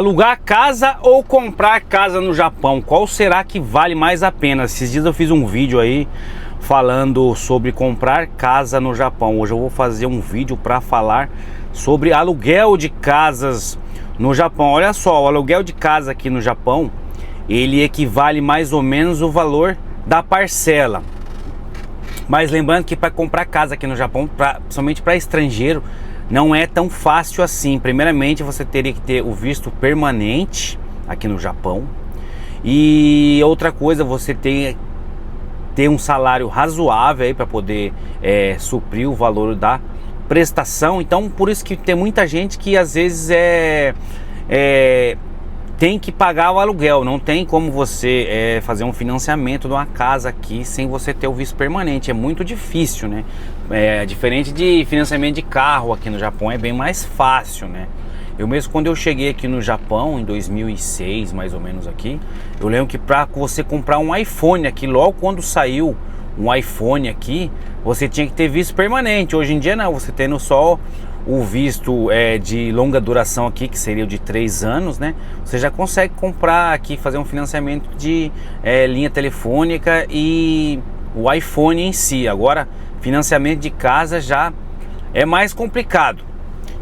Alugar casa ou comprar casa no Japão, qual será que vale mais a pena? Esses dias eu fiz um vídeo aí falando sobre comprar casa no Japão. Hoje eu vou fazer um vídeo para falar sobre aluguel de casas no Japão. Olha só, o aluguel de casa aqui no Japão, ele equivale mais ou menos o valor da parcela. Mas lembrando que para comprar casa aqui no Japão, somente para estrangeiro, não é tão fácil assim. Primeiramente, você teria que ter o visto permanente aqui no Japão. E outra coisa, você ter um salário razoável aí para poder suprir o valor da prestação. Então, por isso que tem muita gente que às vezes tem que pagar o aluguel. Não tem como você fazer um financiamento de uma casa aqui sem você ter o visto permanente. É muito difícil, né? Diferente de financiamento de carro aqui no Japão, é bem mais fácil, né? Eu mesmo, quando eu cheguei aqui no Japão em 2006, mais ou menos aqui, eu lembro que para você comprar um iPhone aqui, logo quando saiu um iPhone aqui, você tinha que ter visto permanente. Hoje em dia não, você tendo só o visto de longa duração aqui, que seria o de 3 anos, né? Você já consegue comprar aqui, fazer um financiamento de linha telefônica e o iPhone em si. Agora, financiamento de casa já é mais complicado.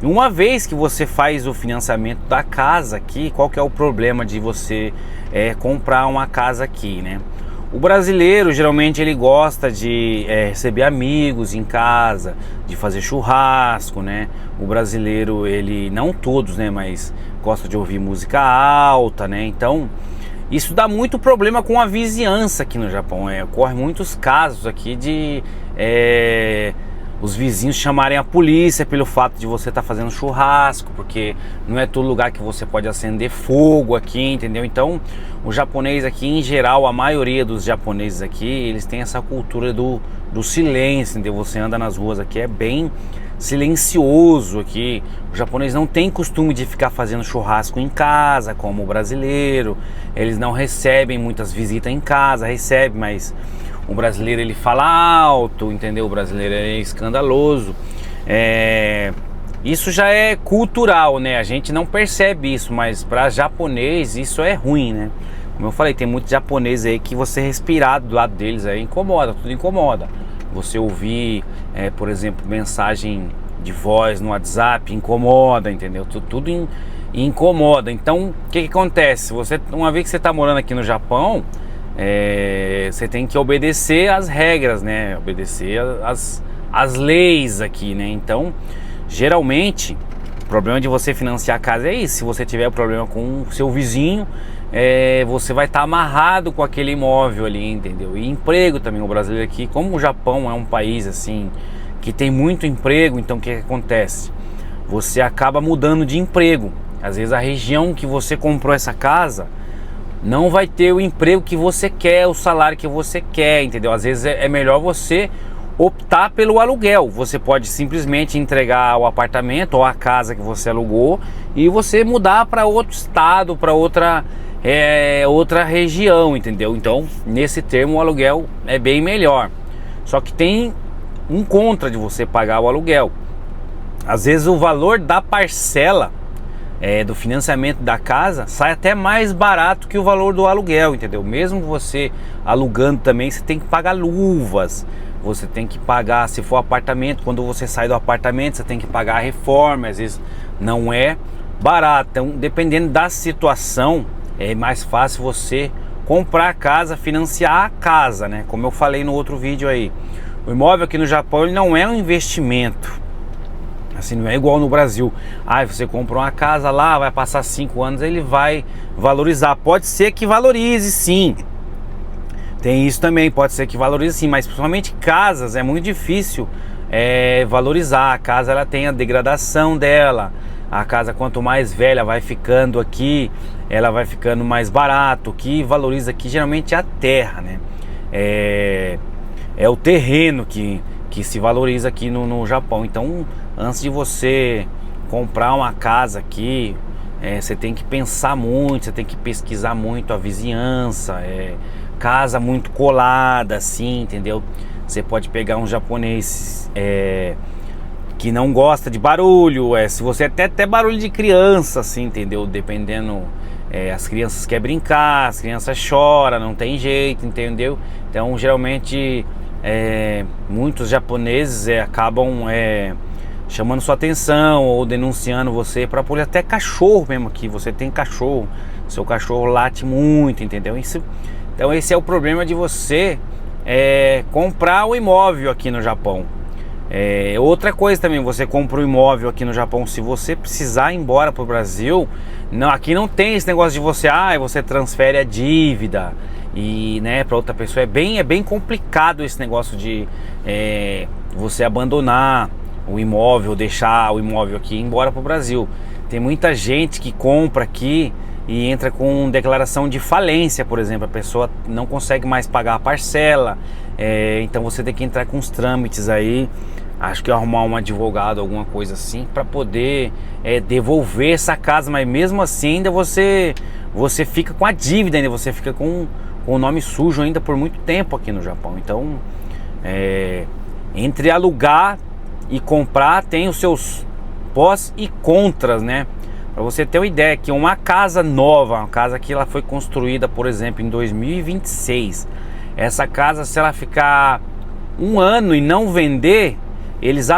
E uma vez que você faz o financiamento da casa aqui, qual que é o problema de você comprar uma casa aqui, né? O brasileiro geralmente ele gosta de receber amigos em casa, de fazer churrasco, né? O brasileiro, ele, não todos, né, mas gosta de ouvir música alta, né? Então isso dá muito problema com a vizinhança aqui no Japão. Ocorre muitos casos aqui de os vizinhos chamarem a polícia pelo fato de você estar fazendo churrasco, porque não é todo lugar que você pode acender fogo aqui, entendeu? Então, o japonês aqui, em geral, a maioria dos japoneses aqui, eles têm essa cultura do silêncio, entendeu? Você anda nas ruas aqui, é bem silencioso aqui. O japonês não tem costume de ficar fazendo churrasco em casa, como o brasileiro. Eles não recebem muitas visitas em casa, recebe, mas o brasileiro ele fala alto, entendeu? O brasileiro é escandaloso. Isso já é cultural, né? A gente não percebe isso, mas para japonês isso é ruim, né? Como eu falei, tem muitos japoneses aí que você respirar do lado deles aí incomoda, tudo incomoda. Você ouvir, por exemplo, mensagem de voz no WhatsApp incomoda, entendeu? Tudo incomoda. Então, o que acontece? Uma vez que você está morando aqui no Japão, você tem que obedecer às regras, né? Obedecer às leis aqui, né? Então, geralmente, o problema de você financiar a casa é isso. Se você tiver problema com o seu vizinho, você vai estar amarrado com aquele imóvel ali, entendeu? E emprego também, o brasileiro aqui, como o Japão é um país assim que tem muito emprego, então o que acontece? Você acaba mudando de emprego. Às vezes a região que você comprou essa casa não vai ter o emprego que você quer, o salário que você quer, entendeu? Às vezes é melhor você optar pelo aluguel. Você pode simplesmente entregar o apartamento ou a casa que você alugou e você mudar para outro estado, para outra região, entendeu? Então, nesse termo, o aluguel é bem melhor. Só que tem um contra de você pagar o aluguel. Às vezes o valor da parcela do financiamento da casa sai até mais barato que o valor do aluguel, entendeu? Mesmo você alugando também, você tem que pagar luvas, você tem que pagar, se for apartamento, quando você sai do apartamento, você tem que pagar a reforma, às vezes não é barato. Então, dependendo da situação, é mais fácil você comprar a casa, financiar a casa, né? Como eu falei no outro vídeo aí, o imóvel aqui no Japão, ele não é um investimento. Assim, não é igual no Brasil. Você comprou uma casa lá, vai passar 5 anos, ele vai valorizar. Pode ser que valorize, sim. Tem isso também, pode ser que valorize, sim. Mas principalmente casas, é muito difícil valorizar. A casa, ela tem a degradação dela. A casa, quanto mais velha vai ficando aqui, ela vai ficando mais barato. O que valoriza aqui geralmente é a terra, né? É o terreno que se valoriza aqui no Japão. Então, antes de você comprar uma casa aqui, você tem que pensar muito, você tem que pesquisar muito a vizinhança, casa muito colada, assim, entendeu? Você pode pegar um japonês que não gosta de barulho, se você até barulho de criança, assim, entendeu? Dependendo, as crianças querem brincar, as crianças choram, não tem jeito, entendeu? Então, geralmente, muitos japoneses acabam chamando sua atenção ou denunciando você para poder, até cachorro mesmo aqui, você tem cachorro, seu cachorro late muito, entendeu? Então, esse é o problema de você comprar o imóvel aqui no Japão. Outra coisa também, você compra um imóvel aqui no Japão, se você precisar ir embora para o Brasil, não, aqui não tem esse negócio de você transfere a dívida e, né, para outra pessoa. É bem complicado esse negócio de você abandonar o imóvel, deixar o imóvel aqui e ir embora para o Brasil. Tem muita gente que compra aqui e entra com declaração de falência, por exemplo, a pessoa não consegue mais pagar a parcela, então você tem que entrar com os trâmites aí, acho que arrumar um advogado, alguma coisa assim, para poder devolver essa casa, mas mesmo assim ainda você fica com a dívida, ainda você fica com o nome sujo ainda por muito tempo aqui no Japão. Então, entre alugar e comprar tem os seus pós e contras, né? Para você ter uma ideia, que uma casa nova, uma casa que ela foi construída, por exemplo, em 2026, essa casa, se ela ficar um ano e não vender, eles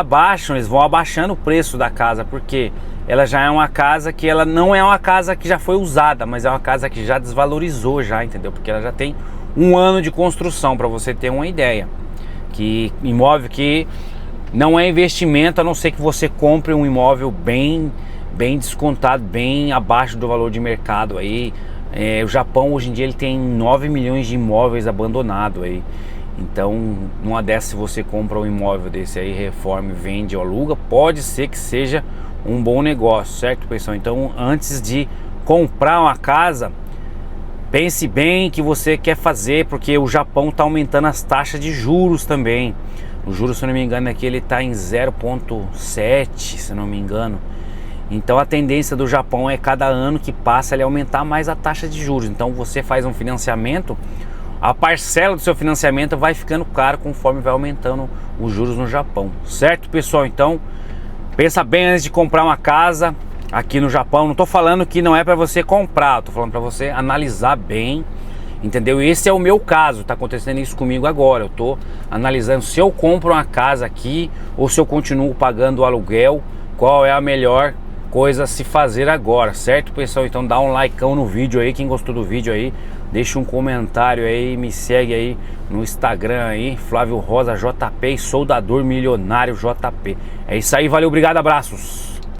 vão abaixando o preço da casa, porque ela já é uma casa que ela não é uma casa que já foi usada, mas é uma casa que já desvalorizou já, entendeu? Porque ela já tem um ano de construção, para você ter uma ideia. Que imóvel que não é investimento, a não ser que você compre um imóvel bem descontado, bem abaixo do valor de mercado aí. O Japão hoje em dia ele tem 9 milhões de imóveis abandonados aí. Então, numa dessas, se você compra um imóvel desse aí, reforma, vende ou aluga, pode ser que seja um bom negócio, certo, pessoal? Então, antes de comprar uma casa, pense bem o que você quer fazer, porque o Japão está aumentando as taxas de juros também. O juros, se eu não me engano, aqui ele está em 0,7, se eu não me engano. Então a tendência do Japão é cada ano que passa ele aumentar mais a taxa de juros. Então você faz um financiamento, a parcela do seu financiamento vai ficando caro conforme vai aumentando os juros no Japão, certo, pessoal? Então pensa bem antes de comprar uma casa aqui no Japão. Não estou falando que não é para você comprar, estou falando para você analisar bem, entendeu? Esse é o meu caso, tá acontecendo isso comigo agora. Eu tô analisando se eu compro uma casa aqui ou se eu continuo pagando o aluguel, qual é a melhor coisa a se fazer agora, certo, pessoal? Então dá um likeão no vídeo aí, quem gostou do vídeo aí, deixa um comentário aí, me segue aí no Instagram aí, Flávio Rosa JP e Soldador Milionário JP. É isso aí, valeu, obrigado, abraços.